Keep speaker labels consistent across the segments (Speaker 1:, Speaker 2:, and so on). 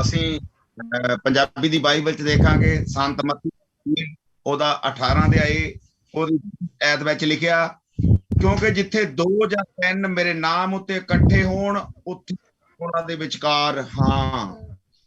Speaker 1: ਅਸੀਂ ਪੰਜਾਬੀ ਦੀ ਬਾਈਬਲ ਚ ਦੇਖਾਂਗੇ ਸੰਤ ਮੱਤੀ ਉਹਦਾ 18 ਅਧਿਆਏ ਉਹਦੀ ਐਤ ਵਿੱਚ ਲਿਖਿਆ, ਕਿਉਂਕਿ ਜਿੱਥੇ 2 ਜਾਂ 3 ਮੇਰੇ ਨਾਮ ਉੱਤੇ ਇਕੱਠੇ ਹੋਣ ਉੱਥੇ ਉਹਨਾਂ ਦੇ ਵਿਚਕਾਰ ਹਾਂ।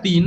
Speaker 2: 3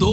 Speaker 2: 2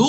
Speaker 2: 2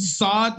Speaker 2: 7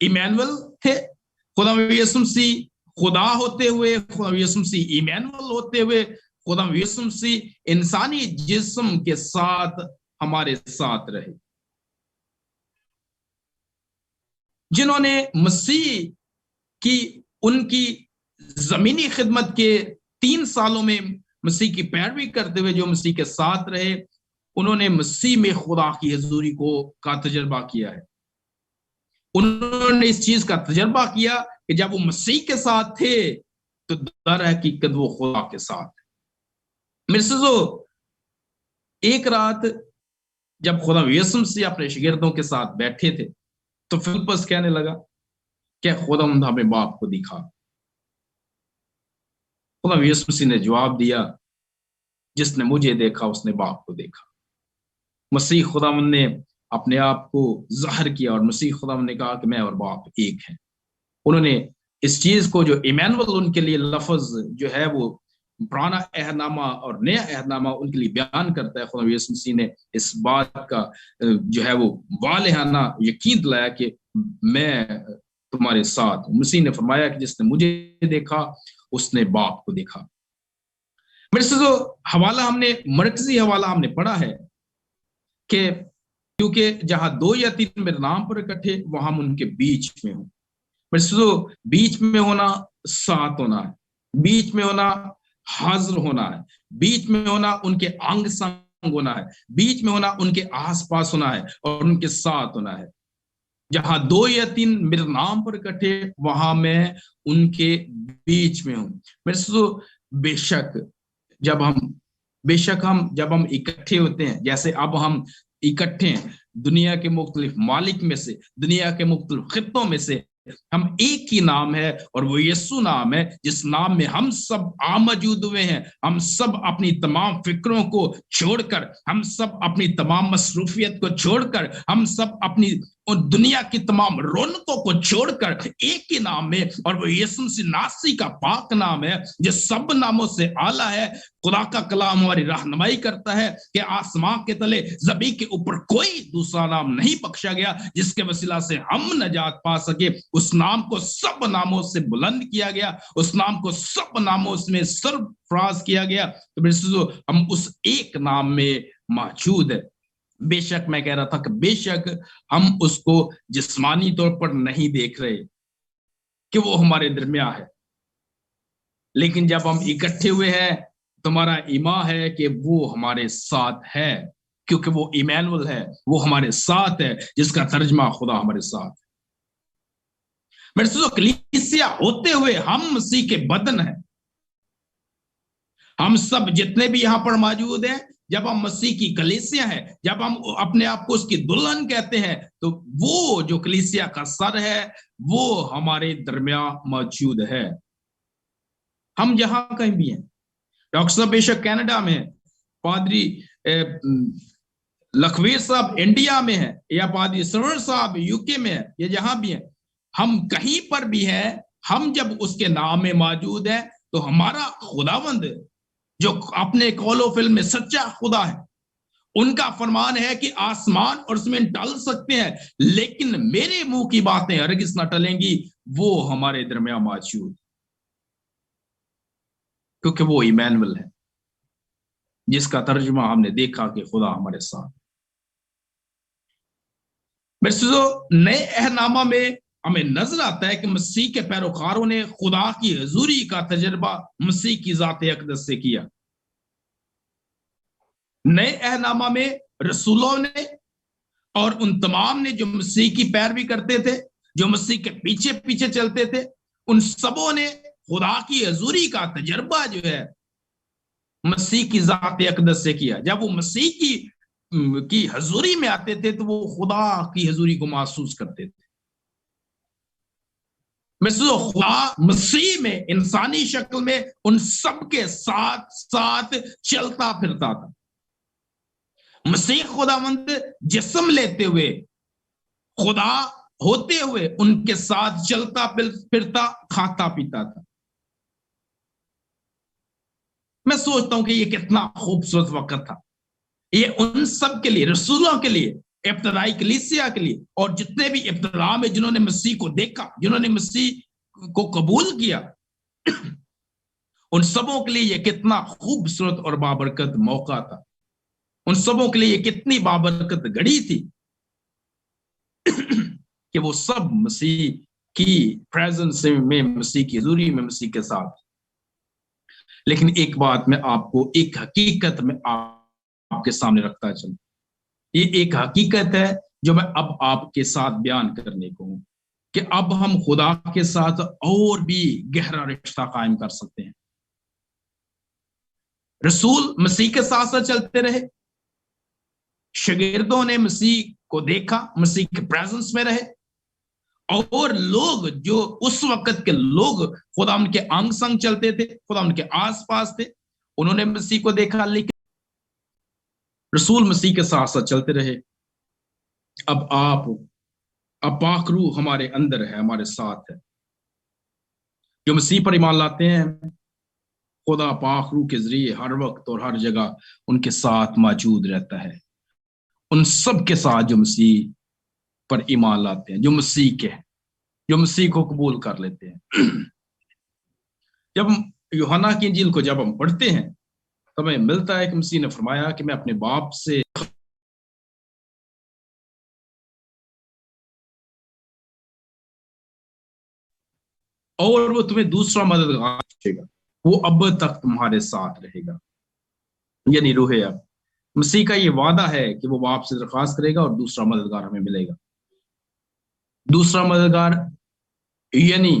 Speaker 2: ایمینول تھے. خدا یسوع مسیح خدا ہوتے ہوئے، خدا یسوع مسیح ایمینول ہوتے ہوئے، خدا یسوع مسیح انسانی جسم کے ساتھ ہمارے ساتھ رہے. جنہوں نے مسیح کی ان کی زمینی خدمت کے 3 سالوں میں مسیح کی پیروی کرتے ہوئے جو مسیح کے ساتھ رہے، انہوں نے مسیح میں خدا کی حضوری کا تجربہ کیا ہے. انہوں نے اس چیز کا تجربہ کیا کہ جب وہ مسیح کے ساتھ تھے تو در حقیقت وہ خدا کے ساتھ. میرے سوزو، ایک رات جب خدا یسوع مسیح اپنے شاگردوں کے ساتھ بیٹھے تھے تو فلپس کہنے لگا کہ خداوند ہمیں باپ کو دکھا. خدا یسوع مسیح نے جواب دیا، جس نے مجھے دیکھا اس نے باپ کو دیکھا. مسیح خداوند نے اپنے آپ کو ظاہر کیا اور مسیح خداوند نے کہا کہ میں اور باپ ایک ہیں. انہوں نے اس چیز کو، جو ایمینول ان کے لیے لفظ جو ہے وہ پرانا عہد نامہ اور نیا عہد نامہ ان کے لیے بیان کرتا ہے، خدا یسوع مسیح نے اس بات کا جو ہے وہ والہانہ یقین دلایا کہ میں تمہارے ساتھ. مسیح نے فرمایا کہ جس نے مجھے دیکھا اس نے باپ کو دیکھا. میرے ساتھیو، حوالہ ہم نے مرکزی حوالہ ہم نے پڑھا ہے کہ کیونکہ جہاں 2 یا 3 میرے نام پر اکٹھے وہاں ہم ان کے بیچ میں ہوں. میرے ساتھیو، بیچ میں ہونا ساتھ ہونا ہے، بیچ میں ہونا حاضر ہونا ہے، بیچ میں ہونا ان کے انگ سنگ ہونا ہے، بیچ میں ہونا ان کے آس پاس ہونا ہے اور ان کے ساتھ ہونا ہے. جہاں 2 یا 3 میرے نام پر اکٹھے وہاں میں ان کے بیچ میں ہوں. میرے ساتھیو، بے شک ہم جب ہم اکٹھے ہوتے ہیں، جیسے اب ہم اکٹھے ہیں دنیا کے مختلف مالک میں سے، دنیا کے مختلف خطوں میں سے، ہم ایک ہی نام ہے اور وہ یسوع نام ہے جس نام میں ہم سب موجود ہوئے ہیں. ہم سب اپنی تمام فکروں کو چھوڑ کر، ہم سب اپنی تمام مصروفیت کو چھوڑ کر، ہم سب اپنی دنیا کی تمام رونقوں کو چھوڑ کر ایک ہی نام میں، اور وہ یسوع مسیح ناصری کا پاک نام ہے جو سب ناموں سے اعلیٰ ہے. خدا کا کلام ہماری رہنمائی کرتا ہے کہ آسمان کے تلے زمین کے اوپر کوئی دوسرا نام نہیں بخشا گیا جس کے وسیلہ سے ہم نجات پا سکے. اس نام کو سب ناموں سے بلند کیا گیا، اس نام کو سب ناموں میں سرفراز کیا گیا. تو ہم اس ایک نام میں موجود ہے. بے شک میں کہہ رہا تھا کہ بے شک ہم اس کو جسمانی طور پر نہیں دیکھ رہے کہ وہ ہمارے درمیان ہے، لیکن جب ہم اکٹھے ہوئے ہیں تمہارا ایمان ہے کہ وہ ہمارے ساتھ ہے، کیونکہ وہ ایمینول ہے، وہ ہمارے ساتھ ہے، جس کا ترجمہ خدا ہمارے ساتھ. میرے ساتھ کلیسیا ہوتے ہوئے ہم مسیح کے بدن ہیں. ہم سب جتنے بھی یہاں پر موجود ہیں، جب ہم مسیح کی کلیسیا ہیں، جب ہم اپنے آپ کو اس کی دلہن کہتے ہیں، تو وہ جو کلیسیا کا سر ہے وہ ہمارے درمیان موجود ہے. ہم جہاں کہیں بھی ہیں، ڈاکٹر صاحب بے شک کینیڈا میں ہیں، پادری لکھویر صاحب انڈیا میں ہیں، یا پادری سرور صاحب یو کے میں ہیں، یا جہاں بھی ہیں، ہم کہیں پر بھی ہیں، ہم جب اس کے نام میں موجود ہیں تو ہمارا خداوند جو اپنے قول و فعل میں سچا خدا ہے، ان کا فرمان ہے کہ آسمان اور زمین ٹل سکتے ہیں لیکن میرے منہ کی باتیں ہرگز نہ ٹلیں گی. وہ ہمارے درمیان موجود کیونکہ وہ ایمینول ہے، جس کا ترجمہ ہم نے دیکھا کہ خدا ہمارے ساتھ. میرے نئے عہد نامہ میں ہمیں نظر آتا ہے کہ مسیح کے پیروکاروں نے خدا کی حضوری کا تجربہ مسیح کی ذات اقدس سے کیا. نئے عہد نامہ میں رسولوں نے اور ان تمام نے جو مسیح کی پیروی کرتے تھے، جو مسیح کے پیچھے پیچھے چلتے تھے، ان سبوں نے خدا کی حضوری کا تجربہ جو ہے مسیح کی ذات اقدس سے کیا. جب وہ مسیح کی حضوری میں آتے تھے تو وہ خدا کی حضوری کو محسوس کرتے تھے. خدا مسیح میں انسانی شکل میں ان سب کے ساتھ ساتھ چلتا پھرتا تھا. مسیح خداوند جسم لیتے ہوئے، خدا ہوتے ہوئے ان کے ساتھ چلتا پھرتا، کھاتا پیتا تھا. میں سوچتا ہوں کہ یہ کتنا خوبصورت وقت تھا. یہ ان سب کے لیے، رسولوں کے لیے ابتدائی کلیسیا کے لیے، اور جتنے بھی ابتدا میں جنہوں نے مسیح کو دیکھا، جنہوں نے مسیح کو قبول کیا، ان سبوں کے لیے یہ کتنا خوبصورت اور بابرکت موقع تھا، ان سبوں کے لیے یہ کتنی بابرکت گھڑی تھی کہ وہ سب مسیح کی پریزنس میں، مسیح کی حضوری میں، مسیح کے ساتھ۔ لیکن ایک بات میں آپ کو، ایک حقیقت میں آپ کے سامنے رکھتا چلوں، یہ ایک حقیقت ہے جو میں اب آپ کے ساتھ بیان کرنے کو ہوں، کہ اب ہم خدا کے ساتھ اور بھی گہرا رشتہ قائم کر سکتے ہیں۔ رسول مسیح کے ساتھ ساتھ چلتے رہے، شاگردوں نے مسیح کو دیکھا، مسیح کے پریزنس میں رہے، اور لوگ جو اس وقت کے لوگ خدا ان کے انگ سنگ چلتے تھے، خدا ان کے آس پاس تھے، انہوں نے مسیح کو دیکھا، لیکن رسول مسیح کے ساتھ ساتھ چلتے رہے۔ اب پاک روح ہمارے اندر ہے، ہمارے ساتھ ہے، جو مسیح پر ایمان لاتے ہیں، خدا پاک روح کے ذریعے ہر وقت اور ہر جگہ ان کے ساتھ موجود رہتا ہے، ان سب کے ساتھ جو مسیح پر ایمان لاتے ہیں، جو مسیح کے، جو مسیح کو قبول کر لیتے ہیں۔ جب یوحنا کی انجیل کو جب ہم پڑھتے ہیں تو ہمیں ملتا ہے کہ مسیح نے فرمایا کہ میں اپنے باپ سے اور وہ تمہیں دوسرا مددگار دے گا، وہ اب تک تمہارے ساتھ رہے گا، یعنی روح اب۔ مسیح کا یہ وعدہ ہے کہ وہ باپ سے درخواست کرے گا اور دوسرا مددگار ہمیں ملے گا۔ دوسرا مددگار یعنی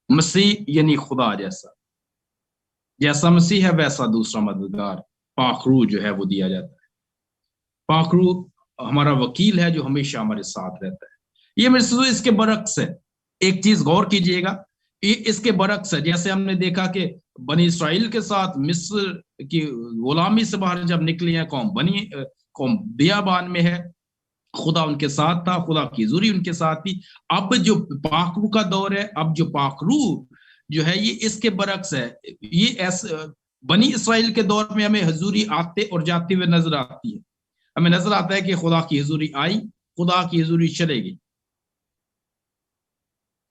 Speaker 2: مسیح، یعنی خدا جیسا مسیح ہے ویسا دوسرا مددگار پاک روح جو ہے وہ دیا جاتا ہے۔ پاک روح ہمارا وکیل ہے جو ہمیشہ ہمارے ساتھ رہتا ہے۔ یہ میرے سے اس کے برعکس ہے، ایک چیز غور کیجئے گا، یہ اس کے برعکس ہے۔ جیسے ہم نے دیکھا کہ بنی اسرائیل کے ساتھ مصر کی غلامی سے باہر جب نکلی ہیں قوم بیابان میں ہے، خدا ان کے ساتھ تھا، خدا کی حضوری ان کے ساتھ تھی۔ اب جو پاک روح کا دور ہے، اب جو پاک روح جو ہے یہ اس کے برعکس ہے۔ یہ بنی اسرائیل کے دور میں ہمیں حضوری آتے اور جاتے ہوئے نظر آتی ہے، ہمیں نظر آتا ہے کہ خدا کی حضوری آئی، خدا کی حضوری چلے گئی۔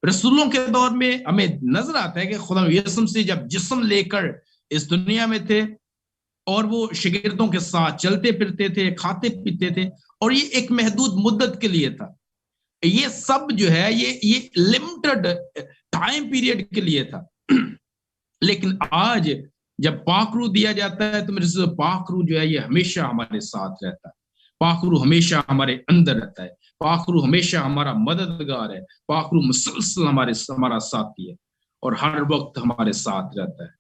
Speaker 2: رسولوں کے دور میں ہمیں نظر آتا ہے کہ خدا یسوع مسیح جب جسم لے کر اس دنیا میں تھے اور وہ شاگردوں کے ساتھ چلتے پھرتے تھے، کھاتے پیتے تھے، اور یہ ایک محدود مدت کے لیے تھا۔ یہ سب جو ہے یہ لمیٹڈ ٹائم پیریڈ کے لیے تھا۔ لیکن آج جب پاک روح دیا جاتا ہے تو میرے سے پاک روح جو ہے یہ ہمیشہ ہمارے ساتھ رہتا ہے، پاک روح ہمیشہ ہمارے اندر رہتا ہے، پاک روح ہمیشہ ہمارا مددگار ہے، پاک روح مسلسل ہمارا ساتھی ہے اور ہر وقت ہمارے ساتھ رہتا ہے۔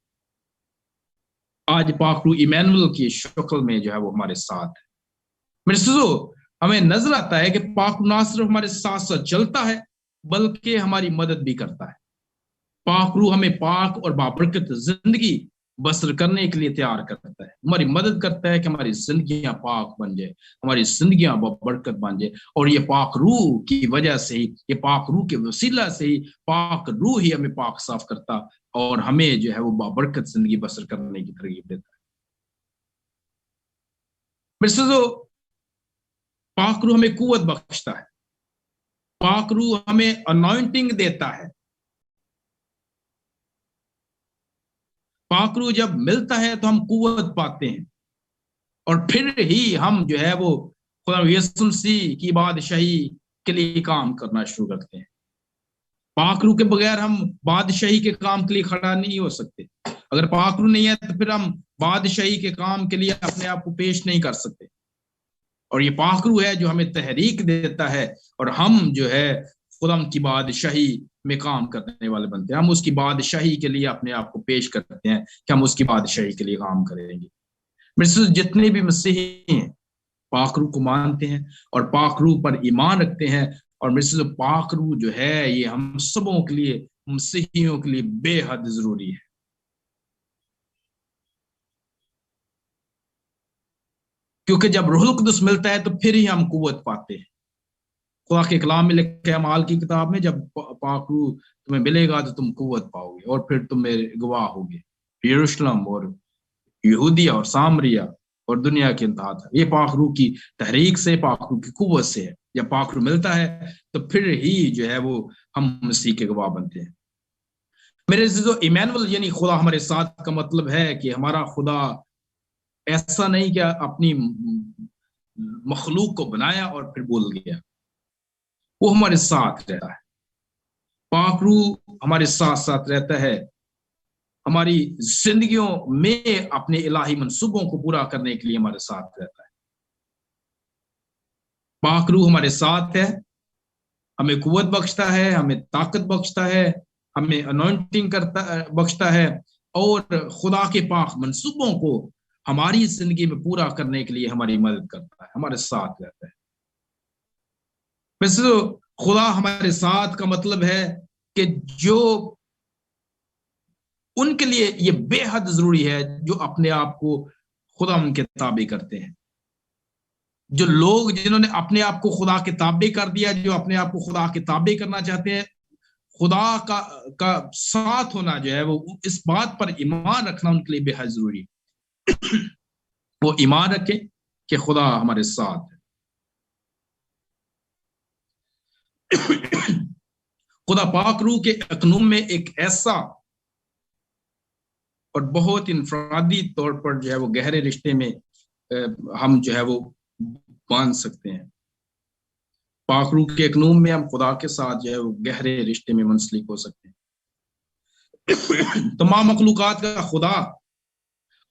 Speaker 2: آج پاک روح ایمینول کی شکل میں جو ہے وہ ہمارے ساتھ ہے۔ میرے سوزو ہمیں نظر آتا ہے کہ پاک نہ صرف ہمارے ساتھ ساتھ چلتا ہے بلکہ ہماری مدد بھی کرتا ہے۔ پاک روح ہمیں پاک اور بابرکت زندگی بسر کرنے کے لیے تیار کرتا ہے، ہماری مدد کرتا ہے کہ ہماری زندگیاں پاک بن جائے، ہماری زندگیاں بابرکت بن جائے، اور یہ پاک روح کی وجہ سے ہی، یہ پاک روح کے وسیلہ سے ہی، پاک روح ہی ہمیں پاک صاف کرتا اور ہمیں جو ہے وہ بابرکت زندگی بسر کرنے کی ترغیب دیتا ہے۔ میرے سوزو پاک روح ہمیں قوت بخشتا ہے، پاک روح ہمیں انوائنٹنگ دیتا ہے۔ پاک روح جب ملتا ہے تو ہم قوت پاتے ہیں اور پھر ہی ہم جو ہے وہ خدا یسوع مسیح کی بادشاہی کے لیے کام کرنا شروع کرتے ہیں۔ پاک روح کے بغیر ہم بادشاہی کے کام کے لیے کھڑا نہیں ہو سکتے۔ اگر پاک روح نہیں ہے تو پھر ہم بادشاہی کے کام کے لیے اپنے آپ کو پیش نہیں کر سکتے، اور یہ پاک روح ہے جو ہمیں تحریک دیتا ہے اور ہم جو ہے خدا کی بادشاہی میں کام کرنے والے بنتے ہیں۔ ہم اس کی بادشاہی کے لیے اپنے آپ کو پیش کرتے ہیں کہ ہم اس کی بادشاہی کے لیے کام کریں گے۔ میرے جتنے بھی مسیحی ہیں پاک روح کو مانتے ہیں اور پاک روح پر ایمان رکھتے ہیں، اور میرے پاک روح جو ہے یہ ہم سبوں کے لیے، مسیحیوں کے لیے بے حد ضروری ہے۔ کیونکہ جب روح القدس ملتا ہے تو پھر ہی ہم قوت پاتے ہیں۔ خدا کے کلام میں لکھا ہے اعمال کی کتاب میں، جب پاک روح تمہیں ملے گا تو تم قوت پاؤ گے اور پھر تم میرے گواہ ہوگے، یروشلم اور یہودیہ اور سامریہ اور دنیا کی انتہا تک. یہ پاک روح کی تحریک سے، پاک روح کی قوت سے ہے. جب پاک روح ملتا ہے تو پھر ہی جو ہے وہ ہم مسیح کے گواہ بنتے ہیں. میرے عزیزو، ایمینول یعنی خدا ہمارے ساتھ کا مطلب ہے کہ ہمارا خدا ایسا نہیں کہ اپنی مخلوق کو بنایا اور پھر بول گیا. وہ ہمارے ساتھ رہتا ہے. پاک روح ہمارے ساتھ ساتھ رہتا ہے، ہماری زندگیوں میں اپنے الہی منصوبوں کو پورا کرنے کے لیے ہمارے ساتھ رہتا ہے. پاک روح ہمارے ساتھ ہے، ہمیں قوت بخشتا ہے، ہمیں طاقت بخشتا ہے، ہمیں انوائنٹنگ بخشتا ہے، اور خدا کے پاک منصوبوں کو ہماری زندگی میں پورا کرنے کے لیے ہماری مدد کرتا ہے، ہمارے ساتھ رہتا ہے. ویسے خدا ہمارے ساتھ کا مطلب ہے کہ جو ان کے لیے یہ بے حد ضروری ہے جو اپنے آپ کو خدا ان کے تابع کرتے ہیں. جو لوگ جنہوں نے اپنے آپ کو خدا کے تابع کر دیا، جو اپنے آپ کو خدا کے تابع کرنا چاہتے ہیں، خدا کا ساتھ ہونا جو ہے وہ اس بات پر ایمان رکھنا ان کے لیے بے حد ضروری ہے. وہ ایمان رکھے کہ خدا ہمارے ساتھ ہے. خدا پاک روح کے اقنوم میں ایک ایسا اور بہت انفرادی طور پر جو ہے وہ گہرے رشتے میں ہم جو ہے وہ باندھ سکتے ہیں. پاک روح کے اقنوم میں ہم خدا کے ساتھ جو ہے وہ گہرے رشتے میں منسلک ہو سکتے ہیں. تمام مخلوقات کا خدا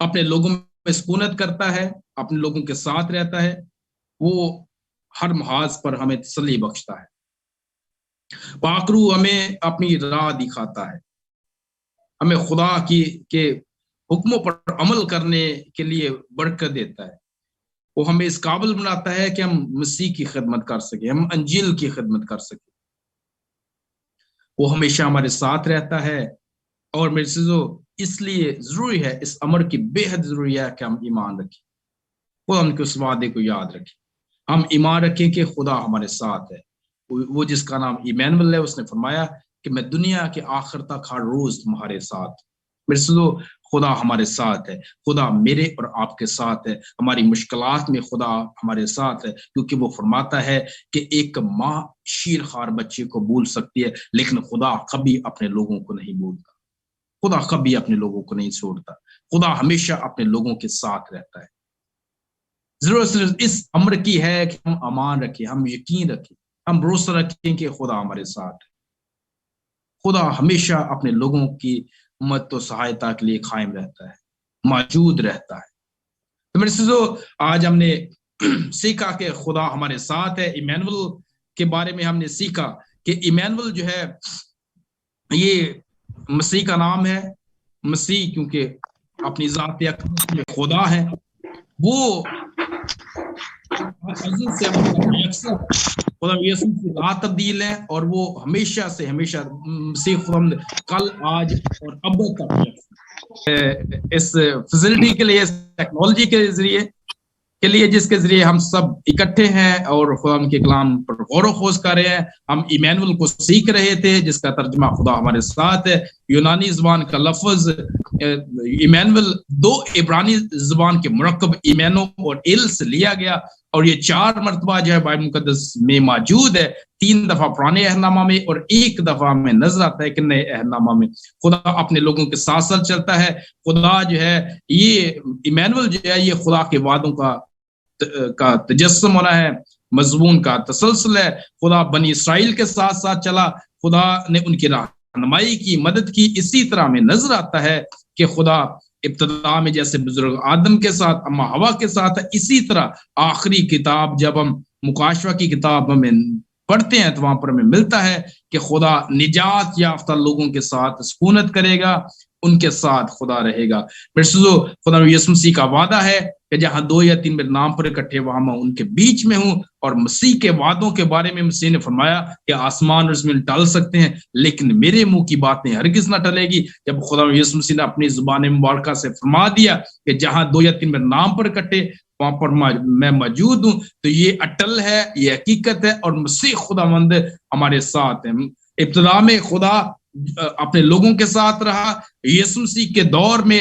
Speaker 2: اپنے لوگوں میں سکونت کرتا ہے، اپنے لوگوں کے ساتھ رہتا ہے. وہ ہر محاذ پر ہمیں تسلی بخشتا ہے. پاک روح ہمیں اپنی راہ دکھاتا ہے، ہمیں خدا کے حکموں پر عمل کرنے کے لیے برکت دیتا ہے. وہ ہمیں اس قابل بناتا ہے کہ ہم مسیح کی خدمت کر سکیں، ہم انجیل کی خدمت کر سکیں. وہ ہمیشہ ہمارے ساتھ رہتا ہے. اور میرے عزیزو، اس لیے ضروری ہے، اس امر کی بے حد ضروری ہے کہ ہم ایمان رکھیں، خدا ان کے اس وعدے کو یاد رکھیں. ہم ایمان رکھیں کہ خدا ہمارے ساتھ ہے. وہ جس کا نام ایمینول ہے، اس نے فرمایا کہ میں دنیا کے آخر تک ہر روز تمہارے ساتھ. میرے عزیزو، خدا ہمارے ساتھ ہے. خدا میرے اور آپ کے ساتھ ہے. ہماری مشکلات میں خدا ہمارے ساتھ ہے، کیونکہ وہ فرماتا ہے کہ ایک ماں شیر خوار بچے کو بھول سکتی ہے، لیکن خدا کبھی اپنے لوگوں کو نہیں بھولتا. خدا کبھی اپنے لوگوں کو نہیں چھوڑتا. خدا ہمیشہ اپنے لوگوں کے ساتھ رہتا ہے. ضرورت صرف اس امر کی ہے کہ ہم ایمان رکھیں، ہم یقین رکھیں، ہم بھروسہ رکھیں کہ خدا ہمارے ساتھ ہے. خدا ہمیشہ اپنے لوگوں کی مدد و سہایتا کے لیے قائم رہتا ہے، موجود رہتا ہے. تو میرے عزیزو، آج ہم نے سیکھا کہ خدا ہمارے ساتھ ہے. ایمینول کے بارے میں ہم نے سیکھا کہ ایمینول جو ہے یہ مسیح کا نام ہے. مسیح کیونکہ اپنی ذات میں خدا ہے، وہ خدا یسوع کی لا تبدیل ہے، اور وہ ہمیشہ سے ہمیشہ مسیح خدا کل آج اور اب تک اس فیسلٹی کے لیے، اس ٹیکنالوجی کے ذریعے جس کے ذریعے ہم سب اکٹھے ہیں اور خدا کے کلام پر غور و خوض کر رہے ہیں. ہم ایمینول کو سیکھ رہے تھے، جس کا ترجمہ خدا ہمارے ساتھ ہے. یونانی زبان کا لفظ ایمینول دو عبرانی زبان کے مرکب ایمینو اور ایل سے لیا گیا، اور یہ 4 مرتبہ جو ہے بائبل مقدس میں موجود ہے. 3 دفعہ پرانے عہد نامہ میں اور 1 دفعہ میں نظر آتا ہے کہ نئے عہد نامہ میں. خدا اپنے لوگوں کے ساتھ ساتھ چلتا ہے. خدا جو ہے یہ ایمینول جو ہے یہ خدا کے وعدوں کا تجسم ہونا ہے، مضمون کا تسلسل ہے. خدا بنی اسرائیل کے ساتھ ساتھ چلا، خدا نے ان کی رہنمائی کی، مدد کی. اسی طرح میں نظر آتا ہے کہ خدا ابتدا میں جیسے بزرگ آدم کے ساتھ، اما ہوا کے ساتھ ہے، اسی طرح آخری کتاب جب ہم مکاشفہ کی کتاب میں پڑھتے ہیں تو وہاں پر ہمیں ملتا ہے کہ خدا نجات یافتہ لوگوں کے ساتھ سکونت کرے گا، ان کے ساتھ خدا رہے گا. خدا یسوع مسیح کا وعدہ ہے کہ جہاں 2 یا 3 میرے نام پر اکٹھے وہاں میں ان کے بیچ میں ہوں. اور مسیح کے وعدوں کے بارے میں مسیح نے فرمایا کہ آسمان اور زمین ٹل سکتے ہیں لیکن میرے منہ کی باتیں ہرگز نہ ٹلے گی. جب خدا یسوع مسیح نے اپنی زبان مبارکہ سے فرما دیا کہ جہاں 2 یا 3 میرے نام پر اکٹھے وہاں پر میں موجود ہوں، تو یہ اٹل ہے، یہ حقیقت ہے. اور مسیح خداوند ہمارے ساتھ ہے. ابتدا میں خدا اپنے لوگوں کے ساتھ رہا. یسوع مسیح کے دور میں